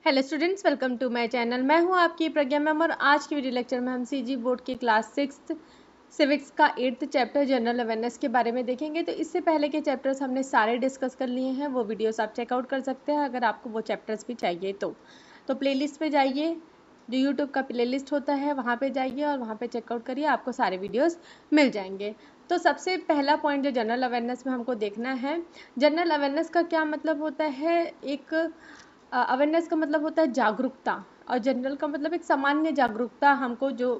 Hello students, welcome to my channel. मैं हूं आपकी प्रज्ञा मैम और आज की वीडियो लेक्चर में हम सीजी बोर्ड की क्लास 6 सिविक्स का 8th चैप्टर जनरल अवेयरनेस के बारे में देखेंगे। तो इससे पहले के चैप्टर्स हमने सारे डिस्कस कर लिए हैं, वो वीडियोस आप चेकआउट कर सकते हैं अगर आपको वो चैप्टर्स भी चाहिए तो प्लेलिस्ट पे जाइए, जो यूट्यूब का प्लेलिस्ट होता है वहाँ पे जाइए और वहाँ पे चेकआउट करिए, आपको सारे वीडियोस मिल जाएंगे। तो सबसे पहला पॉइंट जो जनरल अवेयरनेस में हमको देखना है, जनरल अवेयरनेस का क्या मतलब होता है। एक अवेयरनेस का मतलब होता है जागरूकता, और जनरल का मतलब एक सामान्य जागरूकता हमको जो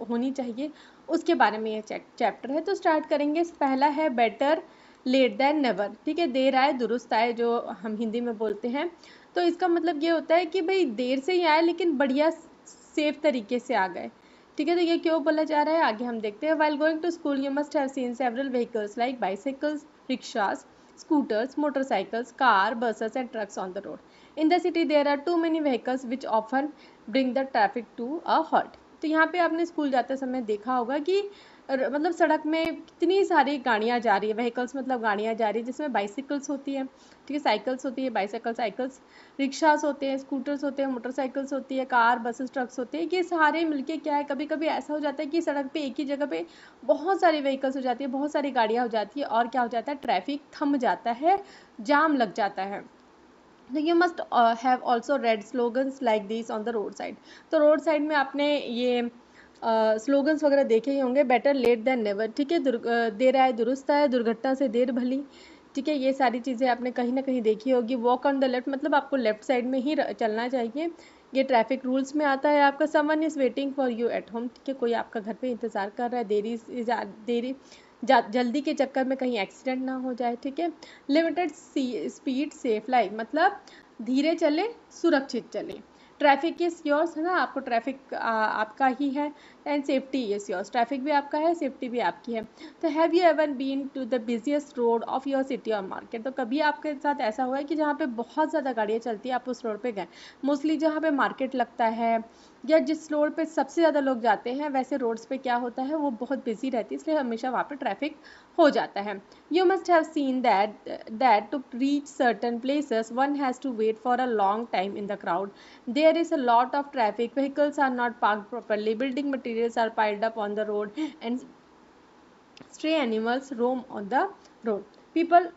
होनी चाहिए उसके बारे में ये चैप्टर है। तो स्टार्ट करेंगे। पहला है बेटर लेट देन नेवर। ठीक है, देर आए दुरुस्त आए, जो हम हिंदी में बोलते हैं। तो इसका मतलब ये होता है कि भाई देर से ही आए लेकिन बढ़िया सेफ तरीके से आ गए। ठीक है, तो ये क्यों बोला जा रहा है आगे हम देखते हैं। While going to school you must have seen several vehicles like bicycles, rickshaws, scooters, motorcycles, car, buses and trucks on the road. In the city there are too many vehicles which often bring the traffic to a halt. तो यहाँ पे आपने school जाते समय देखा होगा कि मतलब सड़क में कितनी सारी गाड़ियाँ जा रही है, व्हीकल्स मतलब गाड़ियाँ जा रही है, जिसमें बाइसिकल्स होती है, ठीक है, साइकिल्स होती है, साइकिल्स, रिक्शास होते हैं, स्कूटर्स होते हैं, मोटरसाइकिल्स होती है, कार, बसेस, ट्रक्स होते हैं। ये सारे मिलके क्या है, कभी कभी ऐसा हो जाता है कि सड़क पे एक ही जगह पे बहुत सारी व्हीकल्स हो जाती है, बहुत सारी गाड़ियाँ हो जाती है, और क्या हो जाता है, ट्रैफिक थम जाता है, जाम लग जाता है। तो you must have also red slogans like this on the road side. तो रोड साइड में आपने ये स्लोगन्स वगैरह देखे ही होंगे, बेटर लेट देन नेवर। ठीक है, देर आए दुरुस्त आए, दुर्घटना से देर भली। ठीक है, ये सारी चीज़ें आपने कहीं ना कहीं देखी होगी। वॉक ऑन द लेफ्ट मतलब आपको लेफ्ट साइड में ही चलना चाहिए, ये ट्रैफिक रूल्स में आता है आपका। Someone is waiting for you at home. ठीक है, कोई आपका घर पे इंतज़ार कर रहा है, देरी जल्दी के चक्कर में कहीं एक्सीडेंट ना हो जाए। ठीक है, लिमिटेड स्पीड सेफ लाइफ मतलब धीरे चले, सुरक्षित चले। ट्रैफिक इज योर्स है ना, आपको ट्रैफिक आपका ही है। And safety is yours, traffic भी आपका है, सेफ्टी भी आपकी है। तो have you ever been to the busiest road of your city और मार्केट। तो कभी आपके साथ ऐसा हुआ है कि जहाँ पे बहुत ज़्यादा गाड़ियाँ चलती है, आप उस रोड पे गए। मोस्टली जहाँ पे मार्केट लगता है या जिस रोड पे सबसे ज़्यादा लोग जाते हैं, वैसे रोड्स पे क्या होता है, वो बहुत बिजी रहती है, इसलिए हमेशा वहाँ पे ट्रैफिक हो जाता है। You must have seen that to reach certain places one has to wait for a long time in the crowd. There is a lot of traffic, vehicles are not parked properly, building materials are piled up on the road, and stray animals roam on the road. People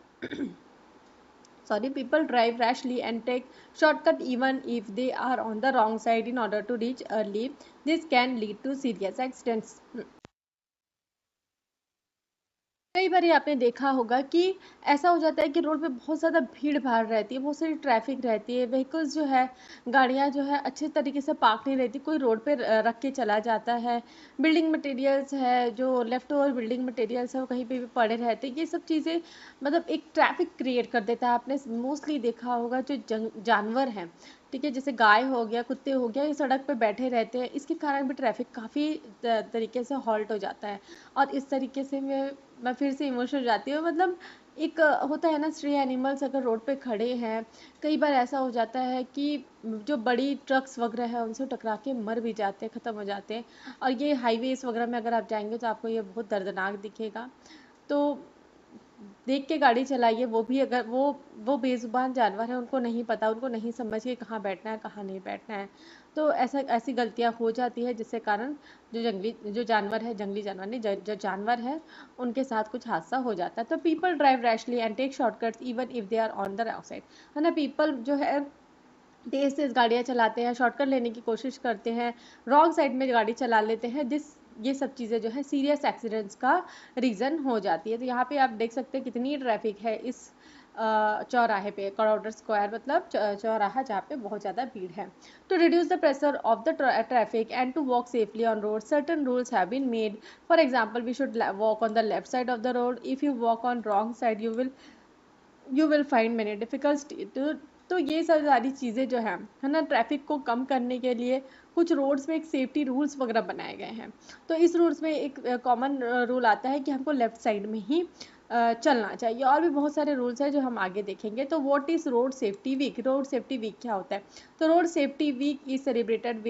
drive rashly and take shortcut even if they are on the wrong side in order to reach early. This can lead to serious accidents. कई बार आपने देखा होगा कि ऐसा हो जाता है कि रोड पे बहुत ज़्यादा भीड़ भाड़ रहती है, बहुत सारी ट्रैफिक रहती है, व्हीकल्स जो है, गाड़ियाँ जो है अच्छे तरीके से पार्क नहीं रहती, कोई रोड पे रख के चला जाता है। बिल्डिंग मटेरियल्स है, जो लेफ्ट ओवर बिल्डिंग मटेरियल्स है वो कहीं पे भी पड़े रहते हैं। ये सब चीज़ें मतलब एक ट्रैफिक क्रिएट कर देता है। आपने मोस्टली देखा होगा जो जानवर हैं, ठीक है, जैसे गाय हो गया, कुत्ते हो गया, ये सड़क पे बैठे रहते हैं, इसके कारण भी ट्रैफिक काफ़ी तरीके से हॉल्ट हो जाता है। और इस तरीके से मैं फिर से इमोशनल हो जाती हूँ। मतलब एक होता है ना, स्ट्रे एनिमल्स अगर रोड पे खड़े हैं, कई बार ऐसा हो जाता है कि जो बड़ी ट्रक्स वगैरह है उनसे टकरा के मर भी जाते हैं, ख़त्म हो जाते हैं। और ये हाईवेज वगैरह में अगर आप जाएंगे तो आपको ये बहुत दर्दनाक दिखेगा। तो देख के गाड़ी चलाइए। वो भी अगर वो बेजुबान जानवर है, उनको नहीं पता, उनको नहीं समझ के कहाँ बैठना है कहाँ नहीं बैठना है। तो ऐसी गलतियाँ हो जाती है जिससे कारण जो जानवर है, जंगली जानवर नहीं, जो जानवर है, उनके साथ कुछ हादसा हो जाता है। तो people drive rashly and take shortcuts even if they are on the wrong side, है ना। पीपल जो है तेज तेज गाड़ियाँ चलाते हैं, शॉर्टकट लेने की कोशिश करते हैं, रॉन्ग साइड में गाड़ी चला लेते हैं, ये सब चीज़ें जो है सीरियस एक्सीडेंट्स का रीज़न हो जाती है। तो यहाँ पे आप देख सकते हैं कितनी ट्रैफिक है इस चौराहे पे, करोडर स्क्वायर मतलब चौराहा जहाँ पे बहुत ज़्यादा भीड़ है। To reduce the pressure of the traffic and to walk safely on road, certain rules have been made. For example, we should walk on the left side of the road. If you walk on wrong side you will find many difficulty. तो ये सब सारी चीज़ें जो है ना, traffic को कम करने के लिए कुछ रोड्स में एक सेफ्टी रूल्स वगैरह बनाए गए हैं। तो इस रूल्स में एक कॉमन रूल आता है कि हमको लेफ्ट साइड में ही चलना चाहिए। और भी बहुत सारे रूल्स हैं जो हम आगे देखेंगे। तो what is road safety week. Road safety week क्या होता है? तो road safety week is celebrated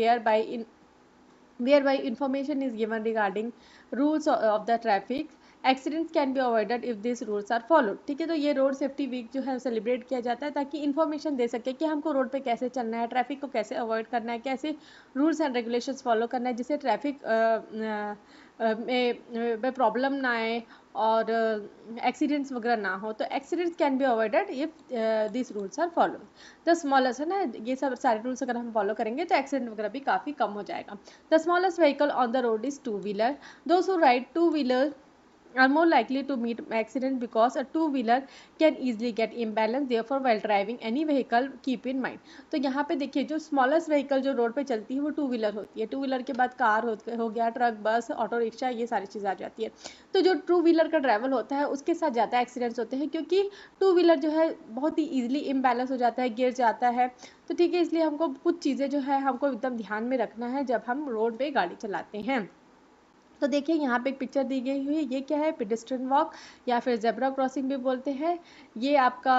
whereby information is given regarding rules of the traffic accidents can be avoided if this rules are followed. ठीक है, तो ये road safety week जो है सेलिब्रेट किया जाता है ताकि इन्फॉर्मेशन दे सके कि हमको रोड पे कैसे चलना है, ट्रैफिक को कैसे अवॉइड करना है, कैसे रूल्स एंड रेगुलेशंस फॉलो करना है जिससे ट्रैफिक में प्रॉब्लम ना आए और एक्सीडेंट्स वगैरह ना हो। तो accidents can be avoided if this rules are follow. The smallest है ना, ये सब सारे रूल्स अगर हम फॉलो करेंगे तो एक्सीडेंट वगैरह भी काफ़ी कम हो जाएगा। The smallest vehicle on the road is two wheeler. Those who ride two wheeler are more likely to meet accident because a two-wheeler can easily get imbalanced. Therefore, while driving any vehicle, keep in mind. तो यहाँ पे देखिए जो smallest vehicle जो road पे चलती है वो टू व्हीलर होती है। टू व्हीलर के बाद कार हो गया, ट्रक, बस, ऑटो रिक्शा, ये सारी चीज़ आ जाती है। तो जो टू व्हीलर का ट्रैवल होता है उसके साथ ज़्यादा एक्सीडेंट्स होते हैं क्योंकि टू व्हीलर जो है बहुत ही ईजिली इम्बैलेंस हो जाता है, गिर जाता है। तो ठीक है, इसलिए हमको कुछ चीज़ें जो है हमको एकदम ध्यान में रखना है जब हम रोड पे गाड़ी चलाते हैं। तो देखिए यहाँ पे एक पिक्चर दी गई हुई है, ये क्या है, पेडेस्ट्रियन वॉक या फिर जेब्रा क्रॉसिंग भी बोलते हैं। ये आपका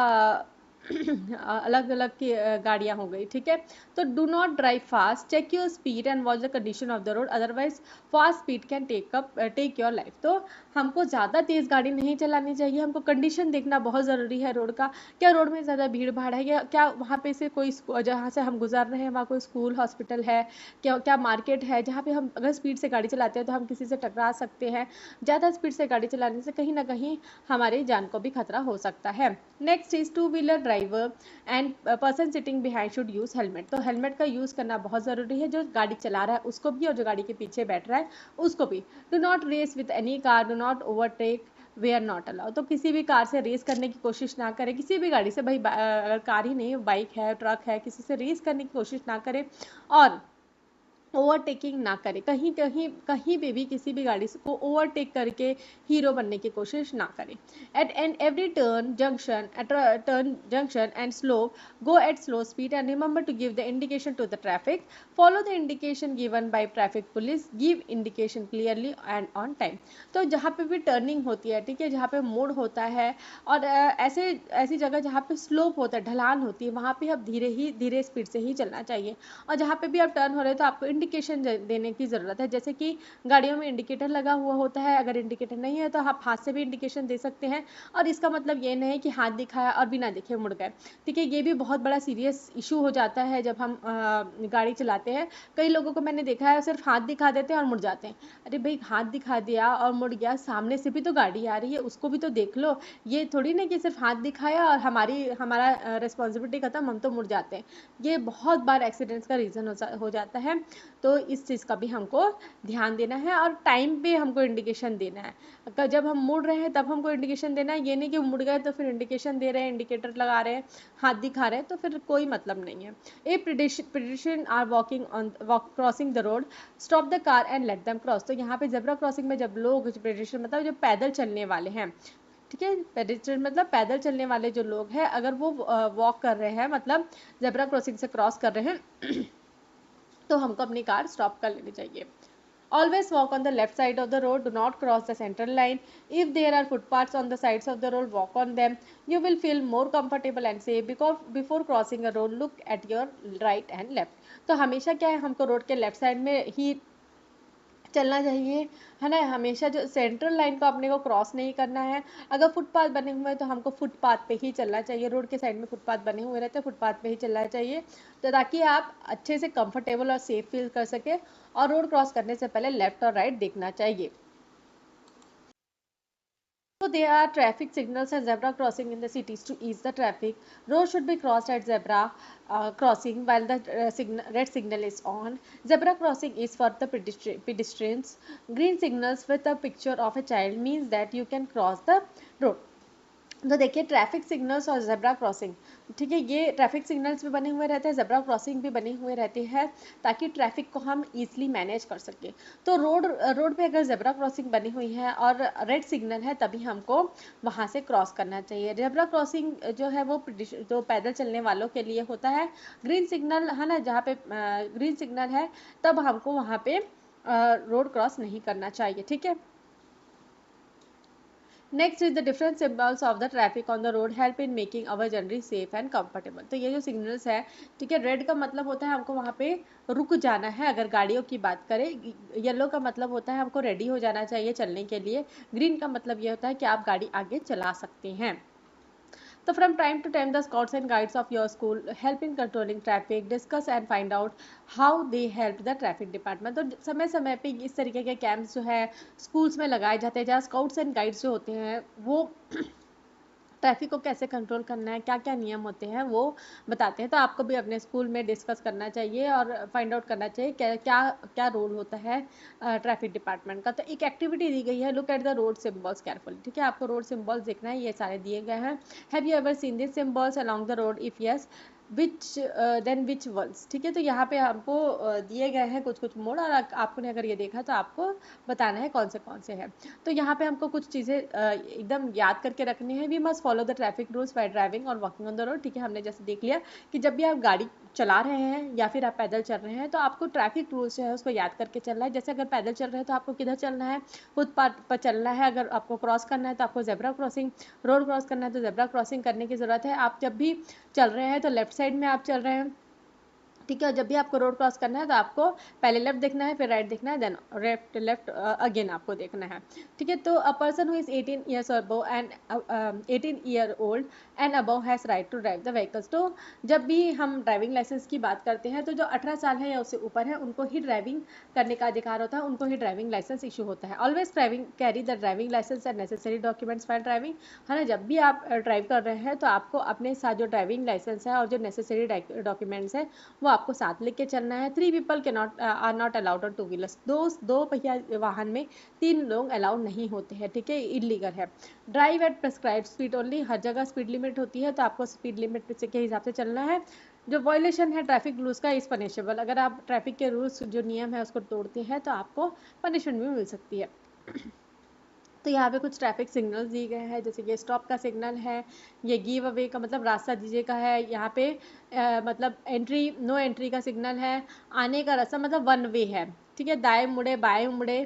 अलग अलग की गाड़ियाँ हो गई। ठीक है, तो do not drive fast, check your speed and watch the condition of the road, otherwise fast speed can take your life. तो हमको ज़्यादा तेज़ गाड़ी नहीं चलानी चाहिए, हमको कंडीशन देखना बहुत ज़रूरी है रोड का। क्या रोड में ज़्यादा भीड़ भाड़ है, या क्या वहाँ पे से कोई जहाँ से हम गुजर रहे हैं वहाँ कोई स्कूल, हॉस्पिटल है, क्या मार्केट है जहाँ पे हम अगर स्पीड से गाड़ी चलाते हैं तो हम किसी से टकरा सकते हैं। ज़्यादा स्पीड से गाड़ी चलाने से कहीं ना कहीं हमारी जान को भी खतरा हो सकता है। Next is two wheeler driver and person sitting behind should use helmet. तो हेलमेट का यूज़ करना बहुत ज़रूरी है, जो गाड़ी चला रहा है उसको भी और जो गाड़ी के पीछे बैठ रहा है उसको भी। Do not race with any car, do not overtake, we are not allow. तो किसी भी कार से रेस करने की कोशिश ना करें, किसी भी गाड़ी से, भाई अगर कार ही नहीं, बाइक है, ट्रक है, किसी से रेस करने की कोशिश ना करें और ओवरटेकिंग ना करें। कहीं कहीं कहीं पे भी किसी भी गाड़ी को ओवरटेक करके हीरो बनने की कोशिश ना करें। At and every turn junction and slope go at slow speed and remember to give the indication to the traffic, follow the indication given by traffic police, give indication clearly and on time. तो जहाँ पे भी turning होती है, ठीक है, जहाँ पे मोड़ होता है और ऐसी जगह जहाँ पे स्लोप होता है, ढलान होती है, वहाँ पे आप धीरे स्पीड से ही चलना चाहिए। और जहाँ पे भी आप टर्न हो रहे हो तो आपको इंडिकेशन देने की ज़रूरत है, जैसे कि गाड़ियों में इंडिकेटर लगा हुआ होता है, अगर इंडिकेटर नहीं है तो आप हाथ से भी इंडिकेशन दे सकते हैं। और इसका मतलब ये नहीं कि हाथ दिखाया और बिना देखे मुड़ गए। ठीक है, ये भी बहुत बड़ा सीरियस इशू हो जाता है जब हम गाड़ी चलाते हैं। कई लोगों को मैंने देखा है सिर्फ हाथ दिखा देते हैं और मुड़ जाते हैं। अरे भाई, हाथ दिखा दिया और मुड़ गया, सामने से भी तो गाड़ी आ रही है, उसको भी तो देख लो। ये थोड़ी ना कि सिर्फ हाथ दिखाया और हमारा रिस्पॉन्सिबिलिटी खत्म, हम तो मुड़ जाते हैं। ये बहुत बार एक्सीडेंट्स का रीज़न हो जाता है। तो इस चीज़ का भी हमको ध्यान देना है और टाइम पे हमको इंडिकेशन देना है। जब हम मुड़ रहे हैं तब हमको इंडिकेशन देना है, ये नहीं कि मुड़ गए तो फिर इंडिकेशन दे रहे हैं, इंडिकेटर लगा रहे हैं, हाथ दिखा रहे हैं, तो फिर कोई मतलब नहीं है। A pedestrian are crossing the road, stop the car and let them cross. तो यहाँ पे जेब्रा क्रॉसिंग में जब लोग, पेडिस्ट्रियन मतलब जो पैदल चलने वाले हैं, ठीक है, पेडिस्ट्रियन मतलब पैदल चलने वाले जो लोग हैं, अगर वो वॉक कर रहे हैं, मतलब जेब्रा क्रॉसिंग से क्रॉस कर रहे हैं तो हमको अपनी कार स्टॉप कर लेनी चाहिए। Always walk on the left side of the road. Do not cross the center line. If there are footpaths on the sides of the road, walk on them. You will feel more comfortable and safe because before crossing a road, look at your right and left. तो हमेशा क्या है, हमको road के left side में ही चलना चाहिए, है ना। हमेशा जो सेंट्रल लाइन को अपने को क्रॉस नहीं करना है। अगर फुटपाथ बने हुए हैं तो हमको फुटपाथ पे ही चलना चाहिए। रोड के साइड में फुटपाथ बने हुए रहते हैं, फुटपाथ पे ही चलना चाहिए, तो ताकि आप अच्छे से कंफर्टेबल और सेफ फील कर सके। और रोड क्रॉस करने से पहले लेफ्ट और राइट देखना चाहिए। So there are traffic signals and zebra crossing in the cities to ease the traffic. Road should be crossed at zebra crossing while the red signal is on. Zebra crossing is for the pedestrians. Green signals with a picture of a child means that you can cross the road. तो देखिए, traffic signals और zebra crossing, ठीक है, ये traffic signals भी बने हुए रहते हैं, जेब्रा क्रॉसिंग भी बने हुए रहते हैं ताकि ट्रैफिक को हम ईजिली मैनेज कर सकें। तो रोड पे अगर जेब्रा क्रॉसिंग बनी हुई है और रेड सिग्नल है तभी हमको वहाँ से क्रॉस करना चाहिए। जेब्रा क्रॉसिंग जो है वो जो पैदल चलने वालों के लिए होता है। ग्रीन सिग्नल है ना, जहाँ पे ग्रीन सिग्नल है तब हमको वहाँ पे रोड क्रॉस नहीं करना चाहिए। ठीक है, next is the different symbols of the traffic on the road help in making our journey safe and comfortable. तो ये जो सिग्नल्स है, ठीक है, रेड का मतलब होता है हमको वहाँ पे रुक जाना है अगर गाड़ियों की बात करें। येलो का मतलब होता है हमको रेडी हो जाना चाहिए चलने के लिए। ग्रीन का मतलब ये होता है कि आप गाड़ी आगे चला सकते हैं। So from time to time, the scouts and guides of your school help in controlling traffic, discuss and find out how they help the traffic department. तो समय समय पे इस तरीके के कैंप्स जो है स्कूल्स में लगाए जाते हैं, जहाँ स्काउट्स एंड गाइड्स जो होते हैं वो ट्रैफिक को कैसे कंट्रोल करना है, क्या क्या नियम होते हैं वो बताते हैं। तो आपको भी अपने स्कूल में डिस्कस करना चाहिए और फाइंड आउट करना चाहिए क्या क्या क्या रोल होता है ट्रैफिक डिपार्टमेंट का। तो एक एक्टिविटी दी गई है, look at the road symbols carefully. ठीक है, आपको रोड सिम्बॉल्स देखना है, ये सारे दिए गए हैं। Have you ever seen this symbols along the road, if yes which then which ones. ठीक है, तो यहाँ पे हमको दिए गए हैं कुछ कुछ मोड, और आपने अगर ये देखा तो आपको बताना है कौन से हैं। तो यहाँ पे हमको कुछ चीज़ें एकदम याद करके रखनी है। We must follow the traffic rules by driving और वॉकिंग ऑन द रोड। ठीक है, हमने जैसे देख लिया कि जब भी आप गाड़ी चला रहे हैं या फिर आप पैदल चल रहे हैं तो आपको ट्रैफिक रूल्स जो है उसको याद करके चलना है। जैसे अगर पैदल चल रहे हैं तो आपको किधर चलना है, फुटपाथ पर चलना है। अगर आपको क्रॉस करना है तो आपको जेब्रा क्रॉसिंग, रोड क्रॉस करना है तो जेब्रा क्रॉसिंग करने की ज़रूरत है। आप जब भी चल रहे हैं तो लेफ्ट साइड में आप चल रहे हैं। ठीक है, जब भी आपको रोड क्रॉस करना है तो आपको पहले लेफ्ट देखना है, फिर राइट देखना है, देन लेफ्ट अगेन आपको देखना है। ठीक है, तो a person who is 18 years above and 18 year old and above has right to drive the vehicles. तो जब भी हम ड्राइविंग लाइसेंस की बात करते हैं तो जो 18 साल है या उससे ऊपर है उनको ही ड्राइविंग करने का अधिकार होता है, उनको ही ड्राइविंग लाइसेंस इशू होता है। Always driving carry the driving license and necessary documents for driving. है ना, जब भी आप ड्राइव कर रहे हैं तो आपको अपने साथ जो ड्राइविंग लाइसेंस है और जो नेसेसरी डॉक्यूमेंट्स है वो आपको साथ लेके चलना है। 3 पीपल के not are not allowed on 2 wheelers. दो पहिया वाहन में 3 लोग अलाउड नहीं होते हैं। ठीक है, इलीगल है। Drive at prescribed speed only. हर जगह स्पीड लिमिट होती है तो आपको स्पीड लिमिट के हिसाब से चलना है। जो वायलेशन है ट्रैफिक रूल्स का इज पनिशेबल। अगर आप ट्रैफिक के रूल्स जो नियम है उसको तोड़ते हैं तो आपको पनिशमेंट भी मिल सकती है। तो यहाँ पे कुछ ट्रैफिक सिग्नल्स दिए गए हैं, जैसे ये स्टॉप का सिग्नल है, ये गिव अवे का मतलब रास्ता दीजिए का है, यहाँ पे मतलब एंट्री नो एंट्री का सिग्नल है, आने का रास्ता मतलब वन वे है। ठीक है, दाएं मुड़े बाएं मुड़े,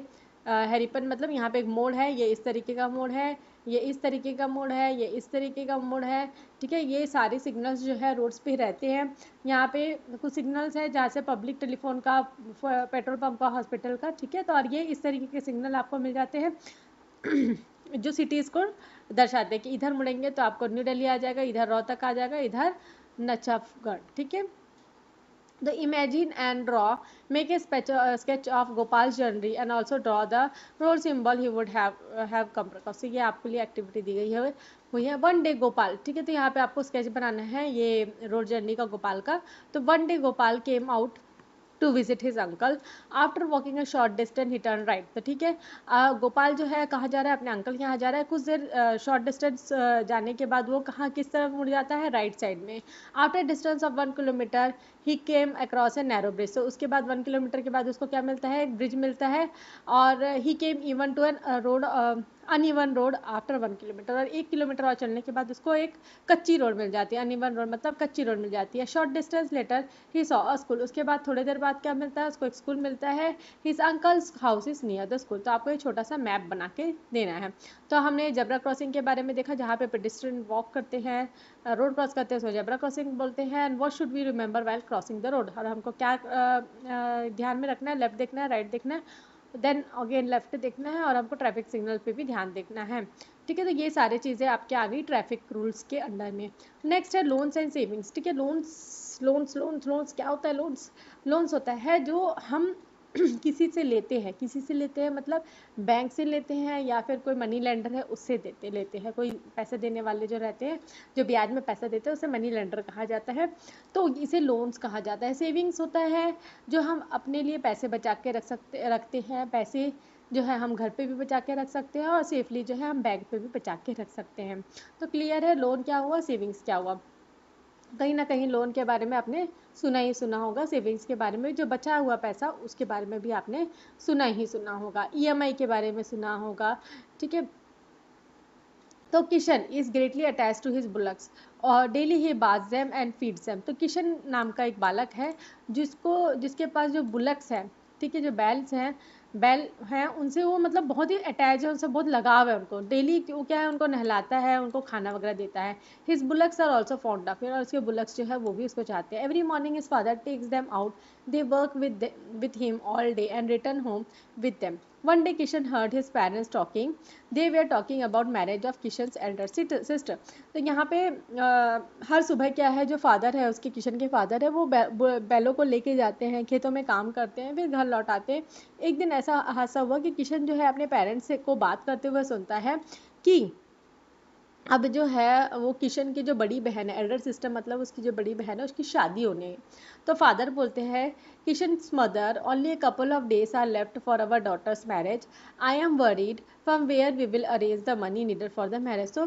हैरिपन मतलब यहाँ पे एक मोड़ है, ये इस तरीके का मोड़ है, ये इस तरीके का मोड़ है, ये इस तरीके का मोड़ है। ठीक है, ये सारे सिग्नल्स जो है रोड्स पे रहते हैं। यहाँ पे कुछ सिग्नल्स है जहाँ से पब्लिक टेलीफोन का, पेट्रोल पंप का, हॉस्पिटल का। ठीक है, तो और ये इस तरीके के सिग्नल आपको मिल जाते हैं जो सिटीज़ को दर्शाते हैं कि इधर मुड़ेंगे तो आपको न्यू दिल्ली आ जाएगा, इधर रोहतक आ जाएगा, इधर नचफगढ़। ठीक है, the imagine and draw, make a sketch of Gopal's journey and also draw the road symbol he would have come across। तो ये आपके लिए एक्टिविटी दी गई है, वो है वन डे गोपाल। ठीक है, तो यहाँ पे आपको स्केच बनाना है ये रोड जर्नी का गोपाल का। तो one day Gopal came out to visit his uncle, after walking a short distance he turn right. तो ठीक है, गोपाल जो है कहाँ जा रहा है, अपने अंकल के यहाँ जा रहा है। कुछ देर शॉर्ट डिस्टेंस जाने के बाद वो कहाँ किस तरफ मुड़ जाता है, राइट साइड में। After distance of 1 kilometre he came across a narrow bridge. तो उसके बाद 1 किलोमीटर के बाद उसको क्या मिलता है, एक ब्रिज मिलता है। और he came even to an road uneven road after 1 kilometre. और 1 किलोमीटर और चलने के बाद उसको एक कच्ची रोड मिल जाती है, अनइवन रोड मतलब कच्ची रोड मिल जाती है। Short distance later he saw a school. उसके बाद थोड़ी देर बाद क्या मिलता है, उसको एक स्कूल मिलता है। His uncles house is near the school. तो आपको एक छोटा सा मैप बना के देना है। तो हमने जेब्रा क्रॉसिंग के बारे में देखा, जहाँ पे पेडिस्ट्रियन वॉक करते हैं, रोड क्रॉस करते हैं, उसको जेब्रा क्रॉसिंग बोलते हैं। And what should we remember while crossing the road. और हमको क्या ध्यान में रखना है, लेफ्ट देखना है, राइट देखना है, देन अगेन लेफ्ट देखना है, और हमको ट्रैफिक सिग्नल पे भी ध्यान देखना है। ठीक है, तो ये सारी चीज़ें आपके आ गई ट्रैफिक रूल्स के अंडर में। नेक्स्ट है लोन्स एंड सेविंग्स। ठीक है, लोन्स क्या होता है, लोन्स होता है जो हम किसी से लेते हैं मतलब बैंक से लेते हैं या फिर कोई मनी लेंडर है उससे लेते हैं। कोई पैसे देने वाले जो रहते हैं, जो ब्याज में पैसा देते हैं, उसे मनी लेंडर कहा जाता है। तो इसे लोन्स कहा जाता है। सेविंग्स होता है जो हम अपने लिए पैसे बचा के रखते हैं। पैसे जो है हम घर पे भी बचा के रख सकते हैं और सेफली जो है हम बैंक पे भी बचा के रख सकते हैं। तो क्लियर है, लोन क्या हुआ, सेविंग्स क्या हुआ। कहीं ना कहीं लोन के बारे में आपने सुना ही सुना होगा, सेविंग्स के बारे में जो बचा हुआ पैसा उसके बारे में भी आपने सुना ही सुना होगा, ईएमआई के बारे में सुना होगा। ठीक है, तो Kishan is greatly attach to his bullocks और daily he baths them and feeds them. तो किशन नाम का एक बालक है जिसके पास जो बुलक्स है, ठीक है, जो बैल्स हैं, बैल हैं उनसे वो मतलब बहुत ही अटैच है, उनसे बहुत लगाव है उनको। डेली वो क्या है, उनको नहलाता है, उनको खाना वगैरह देता है। His bullocks are also fond of him, और उसके बुलक्स जो है वो भी उसको चाहते हैं। Every morning his father takes them out, they work with him all day and return home with them. One day Kishan heard his parents talking. They were talking about marriage of Kishan's elder sister. तो यहाँ पे हर सुबह क्या है, जो father है उसके, किशन के फादर है, वो बैलों को लेके जाते हैं, खेतों में काम करते हैं, फिर घर लौट आते हैं। एक दिन ऐसा हादसा हुआ कि किशन जो है अपने पेरेंट्स से को बात करते हुए सुनता है कि अब जो है वो किशन की जो बड़ी बहन है, एल्डर सिस्टर मतलब उसकी जो बड़ी बहन है, उसकी शादी होने है। तो फादर बोलते हैं, Kishan's mother, only a couple of days are left for our daughter's marriage, I am worried from where we will arrange the money needed for the marriage. तो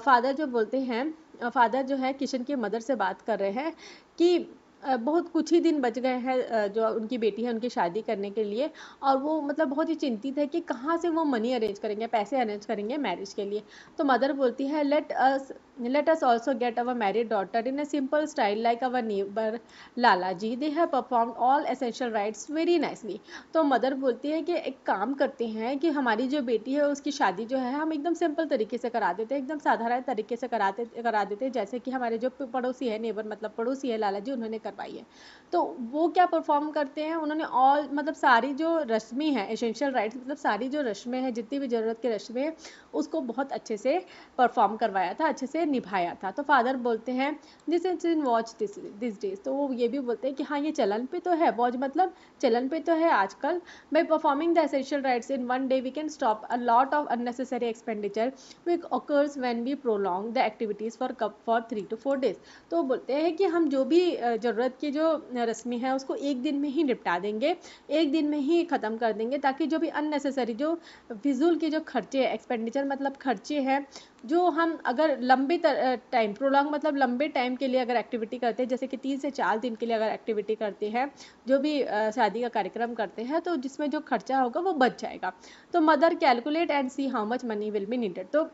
फादर जो बोलते हैं, फादर जो है किशन की मदर से बात कर रहे हैं कि बहुत कुछ ही दिन बच गए हैं जो उनकी बेटी है उनकी शादी करने के लिए, और वो मतलब बहुत ही चिंतित है कि कहाँ से वो मनी अरेंज करेंगे, पैसे अरेंज करेंगे मैरिज के लिए। तो मदर बोलती है, let us also get our married daughter in a simple style like our neighbor Lala ji, they have performed all essential rites very nicely। तो मदर बोलती है कि एक काम करते हैं कि हमारी जो बेटी है उसकी शादी जो है हम एकदम सिंपल तरीके से करा देते हैं, एकदम साधारण तरीके से करा देते हैं, जैसे कि हमारे जो पड़ोसी है, नेबर मतलब पड़ोसी है लाला जी, उन्होंने करवाई है। तो वो क्या परफॉर्म करते हैं, उन्होंने ऑल मतलब सारी जो रस्में हैं, एसेंशियल राइट्स मतलब सारी जो रस्में हैं, जितनी भी ज़रूरत की रस्में हैं, उसको बहुत अच्छे से परफॉर्म करवाया था, अच्छे से निभाया था। तो फादर बोलते हैं, this is in watch this days. तो वो ये भी बोलते हैं कि हाँ ये चलन पे तो है, वॉच मतलब चलन पे तो है आजकल। By performing the essential rites in one day we can stop a lot of unnecessary expenditure which occurs when we prolong the activities for 3 to 4 days। तो बोलते हैं कि हम जो भी ज़रूरत की जो रस्में हैं उसको एक दिन में ही निपटा देंगे, एक दिन में ही ख़त्म कर देंगे, ताकि जो भी अननेसेसरी जो फिजूल के जो खर्चे एक्सपेंडिचर मतलब खर्चे हैं, जो हम अगर लंबे टाइम प्रोलॉन्ग मतलब लंबे टाइम के लिए अगर एक्टिविटी करते हैं, जैसे कि 3 से 4 दिन के लिए अगर एक्टिविटी करते हैं, जो भी शादी का कार्यक्रम करते हैं, तो जिसमें जो खर्चा होगा वो बच जाएगा। तो mother calculate and see how much money will be needed. तो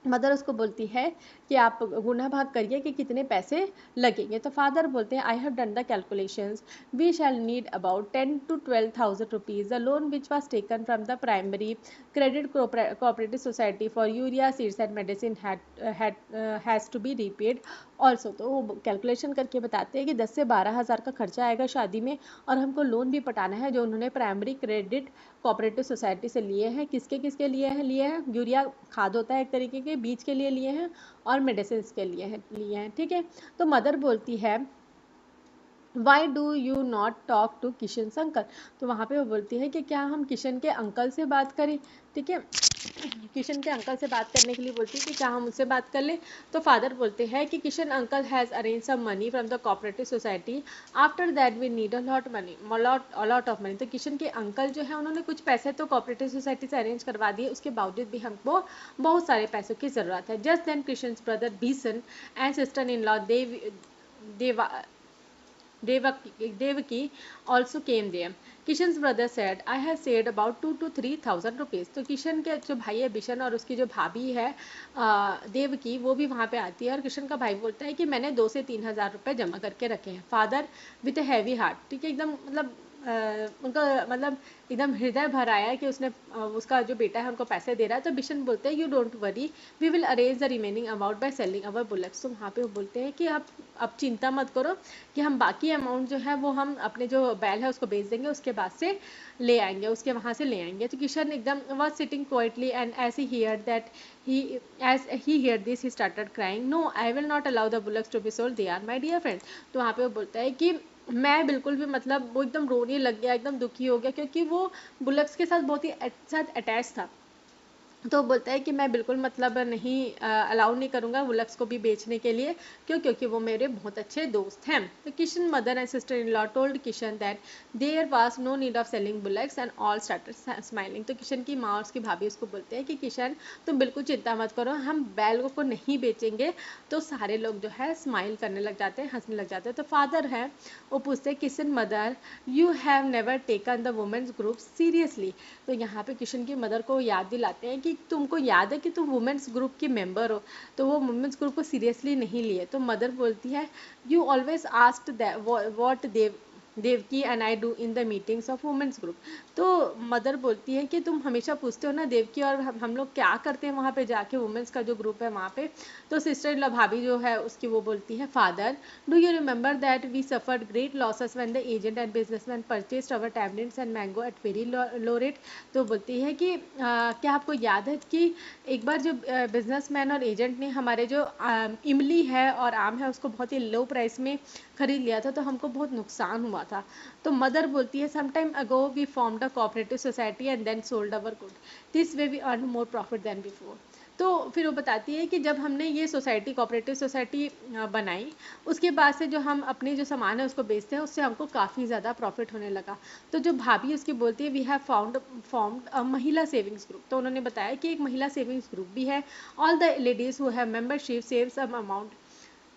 मदर उसको बोलती है कि आप गुना भाग करिए कि कितने पैसे लगेंगे। तो फादर बोलते हैं, I have done the calculations, we shall need about 10 to 12,000 rupees. The loan which was taken from the primary credit cooperative society for urea seeds and medicine has to be repaid also. तो वो calculation करके बताते हैं कि 10 से 12,000 का खर्चा आएगा शादी में, और हमको लोन भी पटाना है जो उन्होंने प्राइमरी क्रेडिट कोऑपरेटिव सोसाइटी से लिए हैं। किसके लिए हैं, यूरिया खाद होता है एक तरीके के, बीज के लिए लिए हैं, और मेडिसिन के लिए हैं, ठीक है। तो मदर बोलती है, why do you not talk to Kishan uncle. तो वहाँ पे वो बोलती है कि क्या हम किशन के अंकल से बात करें, ठीक है। किशन के अंकल से बात करने के लिए बोलती है कि क्या हम उससे बात कर लें। तो फादर बोलते हैं कि Kishan uncle has arrange some money from the cooperative society, after that we need a lot of money. तो किशन के अंकल जो है उन्होंने कुछ पैसे तो कोऑपरेटिव सोसाइटी से अरेंज करवा दिए, उसके बावजूद भी हमको बहुत सारे पैसों की ज़रूरत है। Just then Kishan's brother Bisan and sister in law Devaki also came there. Kishan's brother said, I have saved about 2 to 3,000 rupees। तो किशन के जो भाई है बिशन और उसकी जो भाभी है देवकी, वो भी वहाँ पे आती है, और किशन का भाई बोलता है कि मैंने 2 से 3,000 रुपये जमा करके रखे हैं। Father with a heavy heart, ठीक है, एकदम मतलब उनका मतलब एकदम हृदय भर आया है कि उसने उसका जो बेटा है उनको पैसे दे रहा है। तो बिशन बोलते हैं, you don't worry, we will arrange the remaining amount by selling our bullets. तो वहाँ पे वो बोलते हैं कि आप अब चिंता मत करो कि हम बाकी अमाउंट जो है वो हम अपने जो बैल है उसको बेच देंगे, उसके बाद से ले आएंगे, उसके वहाँ से ले आएंगे। तो किशन एकदम was sitting quietly and as he hear this he started crying, no I will not allow the bullets to be sold, they are my dear friend. तो वहाँ पे वो बोलता है कि मैं बिल्कुल भी मतलब वो एकदम रोने लग गया, एकदम दुखी हो गया, क्योंकि वो बुलेट्स के साथ बहुत ही साथ अटैच था। तो बोलता है कि मैं बिल्कुल मतलब नहीं अलाउ नहीं करूँगा बुलक्स को भी बेचने के लिए, क्योंकि वो मेरे बहुत अच्छे दोस्त हैं। तो Kishan mother and sister in law told Kishan that there was no need of selling bullocks and all started smiling. तो किशन की माँ और उसकी भाभी उसको बोलते हैं कि किशन तुम बिल्कुल चिंता मत करो, हम बैलों को नहीं बेचेंगे। तो सारे लोग जो है स्माइल करने लग जाते हैं, हंसने लग जाते हैं। तो फादर है वो पूछते हैं, Kishan mother you have never taken the women's group seriously. तो यहाँ पे किशन की मदर को याद दिलाते हैं कि तुमको याद है कि तुम वुमेन्स ग्रुप की मेंबर हो, तो वो वुमेन्स ग्रुप को सीरियसली नहीं लिए। तो मदर बोलती है, you always asked what Devaki and I do in the meetings of women's group. तो मदर बोलती है कि तुम हमेशा पूछते हो ना देवकी और हम लोग क्या करते हैं वहाँ पे जाके, वुमेन्स का जो ग्रुप है वहाँ पे। तो सिस्टर इन लॉ भाभी जो है उसकी वो बोलती है, father do you remember that we suffered great losses when the agent and businessman purchased our tablets and mango at very low rate. तो बोलती है कि क्या आपको याद है कि एक बार जो बिजनेसमैन और एजेंट ने हमारे जो इमली है और आम है उसको बहुत ही लो प्राइस में खरीद लिया था, तो हमको बहुत नुकसान हुआ था। तो मदर बोलती है, some time ago we formed a cooperative society and then sold our good, this way we earn more profit than before. तो फिर वो बताती है कि जब हमने ये सोसाइटी, कोऑपरेटिव सोसाइटी बनाई, उसके बाद से जो हम अपने जो सामान है उसको बेचते हैं, उससे हमको काफ़ी ज़्यादा प्रॉफिट होने लगा। तो जो भाभी उसकी बोलती है, वी हैव फॉर्म्ड अ महिला सेविंग्स ग्रुप। तो उन्होंने बताया कि एक महिला सेविंग्स ग्रुप भी है। All the ladies who have membership save some amount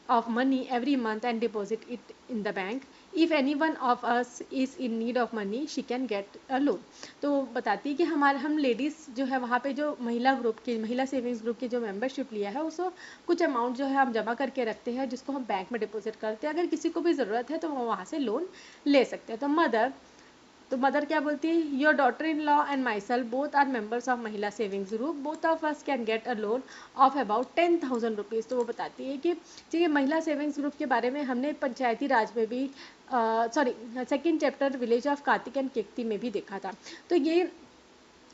of money every month and deposit it in the bank. If any one of us is in need of money, she can get a loan. तो बताती है कि हम ladies जो है वहाँ पे जो महिला सेविंग्स ग्रुप की जो मेंबरशिप लिया है, उसको कुछ अमाउंट जो है हम जमा करके रखते हैं, जिसको हम बैंक में डिपॉजिट करते हैं। अगर किसी को भी ज़रूरत है तो वो वहाँ से लोन ले सकते हैं। तो मदर क्या बोलती है, your daughter in law and my self both are members of Mahila savings group, both of us can get a loan of about 10,000 rupees. तो वो बताती है कि ठीक है, महिला सेविंग्स ग्रुप के बारे में हमने पंचायती राज में भी second chapter village of Kartik and Kekti में भी देखा था। तो ये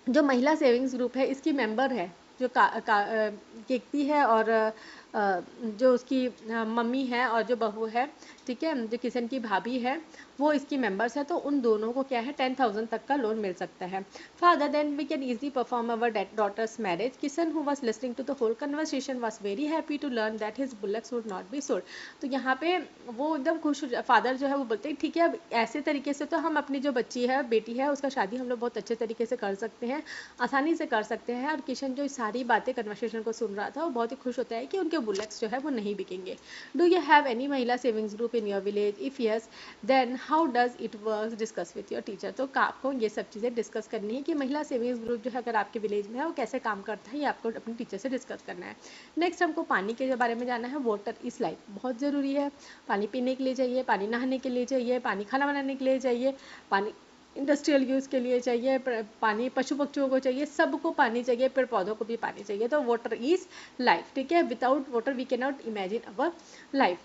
जो महिला सेविंग्स ग्रुप है, इसकी मेंबर है जो केकती है और जो उसकी मम्मी है और जो बहू है, ठीक है, जो किशन की भाभी है, वो इसकी मेंबर्स है। तो उन दोनों को क्या है, 10,000 तक का लोन मिल सकता है। Father then we can easily perform our daughter's marriage. Kishan who was listening to the whole conversation was very happy to learn that his bullocks would not be sold. तो यहाँ पे वो एकदम खुश हो, फादर जो है वो बोलते हैं ठीक है, अब ऐसे तरीके से तो हम अपनी जो बच्ची है, बेटी है, उसका शादी हम लोग बहुत अच्छे तरीके से कर सकते हैं, आसानी से कर सकते हैं। और किशन जो सारी बातें कन्वर्सेशन को सुन रहा था, वो बहुत ही खुश होता है कि उनके बुलक्स जो है वो नहीं बिकेंगे। Do you have any mahila savings group in your village? If yes then how does it work, discuss with your teacher. तो आपको ये सब चीज़ें डिस्कस करनी है कि महिला सेविंग्स ग्रुप जो है अगर आपके विलेज में है वो कैसे काम करता है, ये आपको अपने टीचर से डिस्कस करना है। नेक्स्ट हमको पानी के बारे में जानना है। वाटर इज लाइफ, बहुत ज़रूरी है। पानी पीने के लिए चाहिए, पानी नहाने के लिए चाहिए, पानी खाना बनाने के लिए चाहिए, पानी इंडस्ट्रियल यूज़ के लिए चाहिए, पानी पशु पक्षियों को चाहिए, सबको पानी चाहिए, पेड़ पौधों को भी पानी चाहिए। तो वाटर इज लाइफ, ठीक है। Without water we can not imagine our life.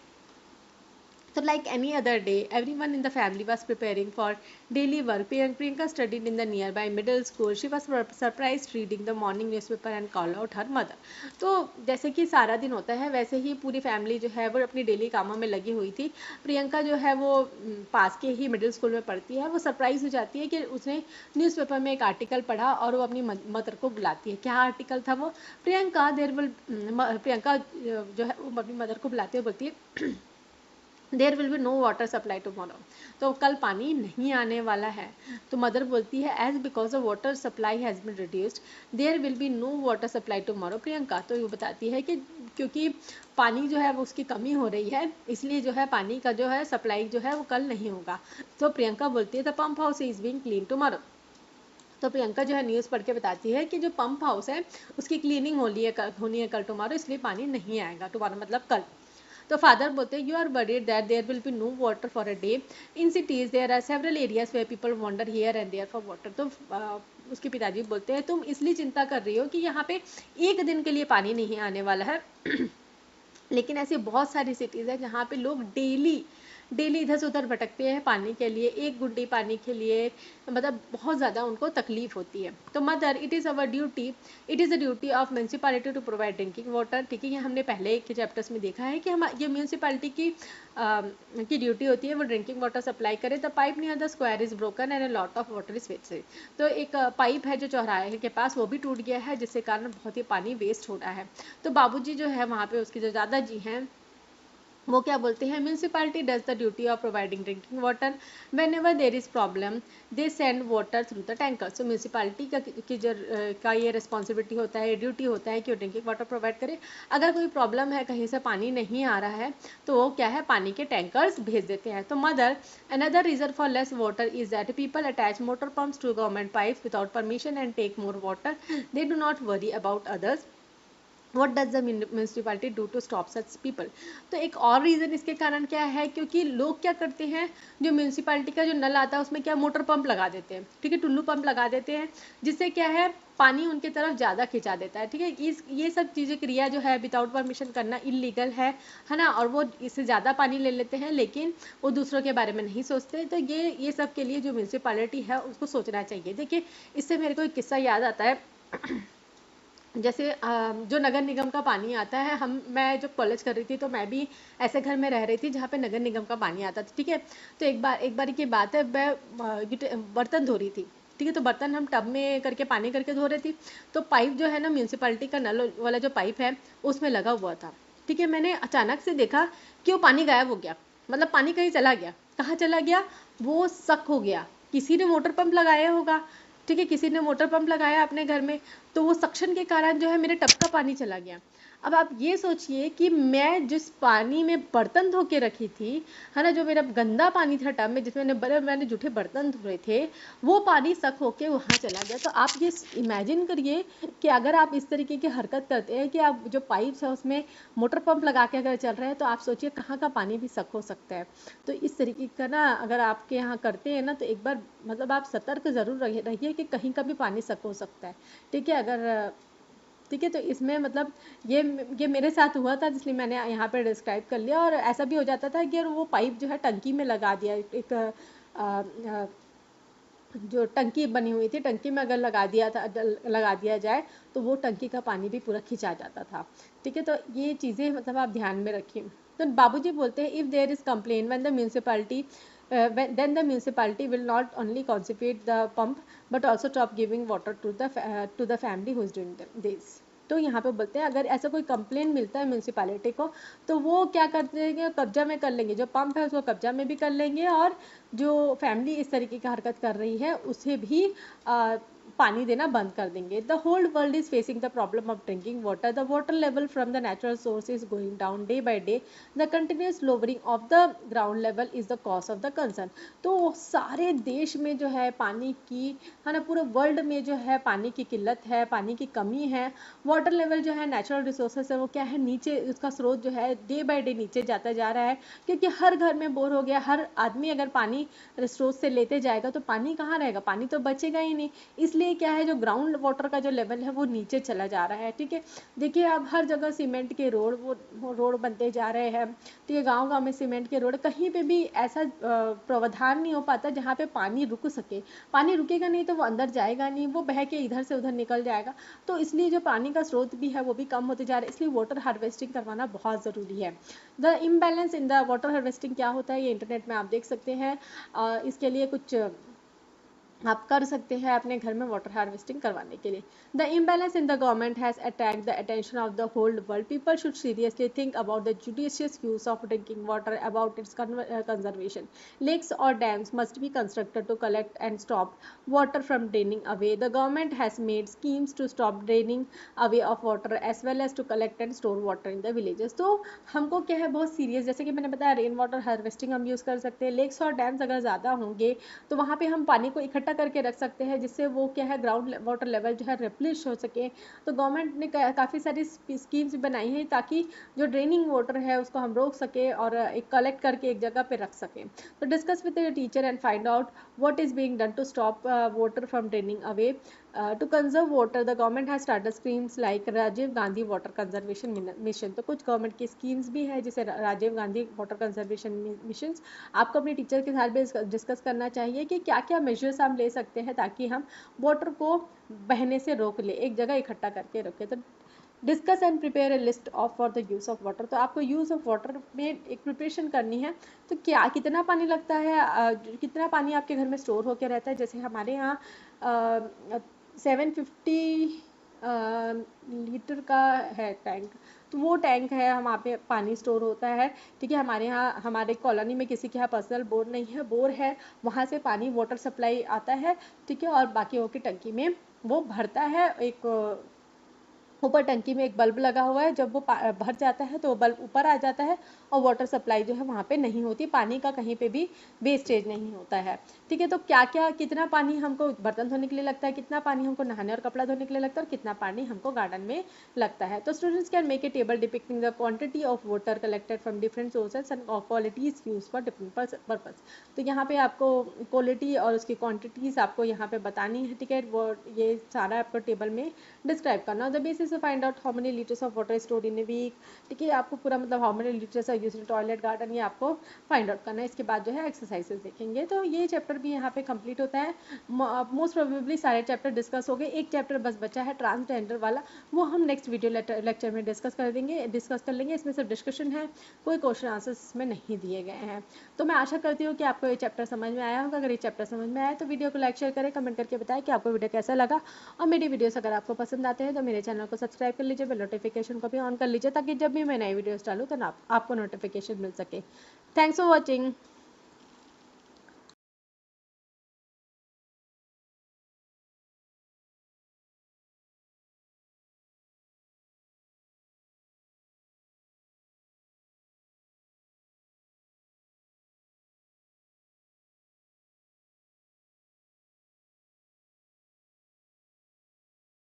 So like any other day, everyone in the family was preparing for daily work. Priyanka studied in the nearby middle school. She was surprised reading the morning newspaper and called out her mother. तो जैसे कि सारा दिन होता है, वैसे ही पूरी family जो है वो अपनी डेली कामों में लगी हुई थी। प्रियंका जो है वो पास के ही मिडिल स्कूल में पढ़ती है। वो सरप्राइज हो जाती है कि उसने न्यूज़पेपर में एक आर्टिकल पढ़ा और वो अपनी मदर को बुलाती है। क्या आर्टिकल था वो? प्रियंका जो है वो अपनी मदर को बुलाती है, बोलती है there will be no water supply tomorrow. तो कल पानी नहीं आने वाला है। तो मदर बोलती है as because of water supply has been reduced there will be no water supply tomorrow. Priyanka तो ये बताती है कि क्योंकि पानी जो है वो उसकी कमी हो रही है, इसलिए जो है पानी का जो है सप्लाई जो है वो कल नहीं होगा। तो प्रियंका बोलती है the pump house is being clean tomorrow. तो प्रियंका जो है न्यूज़ पढ़ के बताती है कि जो पंप हाउस है उसकी क्लीनिंग होनी है कल टुमारो, इसलिए पानी नहीं आएगा। टुमारो मतलब कल। तो फादर बोलते हैं you are worried that there will be no water for a day. In cities there are several areas where people wander here and there for water. तो उसके पिताजी बोलते हैं तुम इसलिए चिंता कर रही हो कि यहाँ पे एक दिन के लिए पानी नहीं आने वाला है लेकिन ऐसी बहुत सारी सिटीज़ हैं जहाँ पे लोग डेली इधर से उधर भटकते हैं पानी के लिए, एक गुड्डी पानी के लिए, मतलब बहुत ज़्यादा उनको तकलीफ होती है। तो mother it is the duty of municipality to provide drinking water. ठीक है, ये हमने पहले के चैप्टर्स में देखा है कि हम ये म्यूनसिपैलिटी की ड्यूटी होती है वो ड्रिंकिंग वाटर सप्लाई करे। The pipe near the square is broken and a lot of water is wasted. तो एक पाइप है जो चौराहे के पास, वो भी टूट गया है जिससे कारण बहुत ही पानी वेस्ट हो रहा है। तो बाबूजी जो है वहाँ पे उसके जो दादाजी हैं वो क्या बोलते हैं, municipality does the duty of providing drinking water when ever there is problem they send water through the tanker. So municipality का ये रिस्पॉन्सिबिलिटी होता है, ड्यूटी होता है कि वो ड्रिंकिंग वाटर प्रोवाइड करे। अगर कोई प्रॉब्लम है, कहीं से पानी नहीं आ रहा है, तो वो क्या है, पानी के टैंकर्स भेज देते हैं। तो mother another reason for less water is that people attach motor pumps to government pipes without permission and take more water. They do not worry about others what does the municipality do to stop such people. तो एक और reason इसके कारण क्या है, क्योंकि लोग क्या करते हैं, जो म्यूनसिपालिटी का जो नल आता है उसमें क्या मोटर पंप लगा देते हैं, ठीक है, टुल्लू पंप लगा देते हैं, जिससे क्या है पानी उनके तरफ ज़्यादा खिंचा देता है, ठीक है। ये सब चीज़ें क्रिया जो है विदाउट परमिशन करना इलीगल है ना, और वो इससे ज़्यादा पानी ले लेते हैं, लेकिन वो दूसरों के बारे में नहीं सोचते। तो ये सब के लिए जो म्यूनसिपालिटी है उसको सोचना चाहिए। देखिए, इससे मेरे को एक किस्सा याद आता है। जैसे जो नगर निगम का पानी आता है, मैं जब कॉलेज कर रही थी तो मैं भी ऐसे घर में रह रही थी जहाँ पे नगर निगम का पानी आता था, ठीक है। तो एक बार की बात है, मैं बर्तन धो रही थी, ठीक है। तो बर्तन हम टब में करके पानी करके धो रही थी, तो पाइप जो है ना म्यूनसिपालिटी का नल वाला जो पाइप है उसमें लगा हुआ था, ठीक है। मैंने अचानक से देखा कि वो पानी गायब हो गया, मतलब पानी कहीं चला गया। कहाँ चला गया, वो सक हो गया। किसी ने मोटर पंप लगाया होगा, ठीक है, किसी ने मोटर पंप लगाया अपने घर में, तो वो सक्शन के कारण जो है मेरे टब का पानी चला गया। अब आप ये सोचिए कि मैं जिस पानी में बर्तन धो के रखी थी, है ना, जो मेरा गंदा पानी था टब में जिसमें मैंने जूठे बर्तन धोए थे, वो पानी सक होके वहाँ चला गया। तो आप ये इमेजिन करिए कि अगर आप इस तरीके की हरकत करते हैं कि आप जो पाइप्स है उसमें मोटर पंप लगा के अगर चल रहे हैं, तो आप सोचिए कहाँ का पानी भी सक हो सकता है। तो इस तरीके का ना अगर आपके यहाँ करते हैं ना, तो एक बार मतलब आप सतर्क ज़रूर रहिए कि कहीं का भी पानी सक हो सकता है, ठीक है। अगर ठीक है, तो इसमें मतलब ये ये मेरे साथ हुआ था, इसलिए मैंने यहाँ पे डिस्क्राइब कर लिया। और ऐसा भी हो जाता था कि वो पाइप जो है टंकी में लगा दिया, एक जो टंकी बनी हुई थी, टंकी में अगर लगा दिया जाए तो वो टंकी का पानी भी पूरा खिंचा जाता था, ठीक है। तो ये चीज़ें मतलब आप ध्यान में रखिए। तो बाबूजी बोलते हैं, if there is complain when the municipality then the municipality will not only confiscate the pump but also stop giving water to the family who is doing this। तो यहाँ पे बोलते हैं अगर ऐसा कोई कंप्लेन मिलता है म्यूनसिपालिटी को, तो वो क्या करते हैं, कब्जा में कर लेंगे, जो पंप है उसको कब्जा में भी कर लेंगे, और जो फैमिली इस तरीके की हरकत कर रही है उसे भी पानी देना बंद कर देंगे। The whole world is facing the problem of drinking water. The water level from the natural source is going down day by day. The continuous lowering of the ground level is the cause of the concern. तो सारे देश में जो है पानी की, है ना, पूरे वर्ल्ड में जो है पानी की किल्लत है, पानी की कमी है। वाटर लेवल जो है नेचुरल रिसोर्सेस है वो क्या है, नीचे उसका स्रोत जो है डे बाय डे नीचे जाता जा रहा है, क्योंकि हर घर में बोर हो गया। हर आदमी अगर पानी स्रोत से लेते जाएगा तो पानी कहाँ रहेगा, पानी तो बचेगा ही नहीं। इसलिए क्या है, जो ग्राउंड वाटर का जो लेवल है वो नीचे चला जा रहा है, ठीक है। देखिए अब हर जगह सीमेंट के रोड वो रोड बनते जा रहे हैं, ठीक है। गांव गांव में सीमेंट के रोड, कहीं पे भी ऐसा प्रावधान नहीं हो पाता जहाँ पे पानी रुक सके। पानी रुकेगा नहीं तो वो अंदर जाएगा नहीं, वो बह के इधर से उधर निकल जाएगा। तो इसलिए जो पानी का स्रोत भी है वो भी कम होते जा रहा है, इसलिए वाटर हार्वेस्टिंग करवाना बहुत ज़रूरी है। The imbalance in the water harvesting क्या होता है, ये इंटरनेट में आप देख सकते हैं। इसके लिए कुछ आप कर सकते हैं अपने घर में वाटर हार्वेस्टिंग करवाने के लिए। The imbalance in the government has attract the attention of the whole world. People should seriously think about the judicious use of drinking water, about its conservation. Lakes और dams must be constructed to collect and stop water from draining away. The government has made schemes to stop draining away of water as well as to collect and store water in the villages। तो हमको क्या है बहुत serious, जैसे कि मैंने बताया rain water harvesting हम यूज़ कर सकते हैं। लेक्स और डैम्स अगर ज़्यादा होंगे तो वहाँ पे हम पानी को इकट्ठा करके रख सकते हैं, जिससे वो क्या है ग्राउंड वाटर लेवल जो है रिप्लेस हो सके। तो गवर्नमेंट ने काफ़ी सारी स्कीम्स बनाई हैं ताकि जो ड्रेनिंग वाटर है उसको हम रोक सके और एक कलेक्ट करके एक जगह पे रख सकें। तो discuss with the teacher and find out what is being done to stop water from draining away. To conserve water, the government has started schemes like Rajiv Gandhi water conservation mission. तो कुछ गवर्नमेंट की स्कीम्स भी है जैसे Rajiv Gandhi water conservation mission. आपको अपने teacher के साथ भी डिस्कस करना चाहिए कि क्या क्या मेजर्स हम ले सकते हैं ताकि हम वाटर को बहने से रोक ले, एक जगह इकट्ठा करके रखें। तो discuss and prepare a list of for the use of water. तो आपको यूज़ ऑफ वाटर में एक प्रिपरेशन करनी है। तो क्या कितना पानी लगता है, कितना पानी आपके घर में स्टोर होकर रहता है। जैसे हमारे यहाँ 750 लीटर का है टैंक, तो वो टैंक है हम वहाँ पे पानी स्टोर होता है, ठीक है। हमारे यहाँ हमारे कॉलोनी में किसी के यहाँ पर्सनल बोर नहीं है, बोर है, वहाँ से पानी वाटर सप्लाई आता है, ठीक है। और बाकी होकर टंकी में वो भरता है, एक ऊपर टंकी में एक बल्ब लगा हुआ है, जब वो भर जाता है तो वो बल्ब ऊपर आ जाता है और वाटर सप्लाई जो है वहाँ पे नहीं होती, पानी का कहीं पे भी वेस्टेज नहीं होता है। ठीक है, तो क्या क्या कितना पानी हमको बर्तन धोने के लिए लगता है, कितना पानी हमको नहाने और कपड़ा धोने के लिए लगता है, और कितना पानी हमको गार्डन में लगता है। तो students can make a table depicting the quantity of water collected from different sources and qualities use for different purpose. तो यहाँ पे आपको क्वालिटी और उसकी क्वांटिटीज आपको यहाँ पे बतानी है। ठीक है, वो ये सारा आपको टेबल में डिस्क्राइब करना। The basis find out how many litres of water stored in a week. ठीक है, आपको पूरा मतलब how many litres are used in toilet garden ये आपको फाइंड आउट करना है। इसके बाद जो है एक्सरसाइजेस देखेंगे। तो ये चैप्टर भी यहाँ पे कंप्लीट होता है। मोस्ट प्रोबेबली सारे चैप्टर डिस्कस हो गए, एक चैप्टर बस बचा है ट्रांसजेंडर वाला, वो हम नेक्स्ट वीडियो लेक्चर में डिस्कस कर लेंगे। इसमें सिर्फ डिस्कशन है, कोई क्वेश्चन आंसर्स इसमें नहीं दिए गए हैं। तो मैं आशा करती हूँ कि आपको ये चैप्टर समझ में आया होगा। अगर ये चैप्टर समझ में आया तो वीडियो को लाइक शेयर करें, कमेंट करके बताएं कि आपको वीडियो कैसा लगा। और मेरी वीडियोस अगर आपको पसंद आते हैं तो मेरे चैनल को सब्सक्राइब कर लीजिए, बेल नोटिफिकेशन को भी ऑन कर लीजिए, ताकि जब भी मैं नई वीडियोस डालूँ तो आपको नोटिफिकेशन मिल सके। Thanks for watching.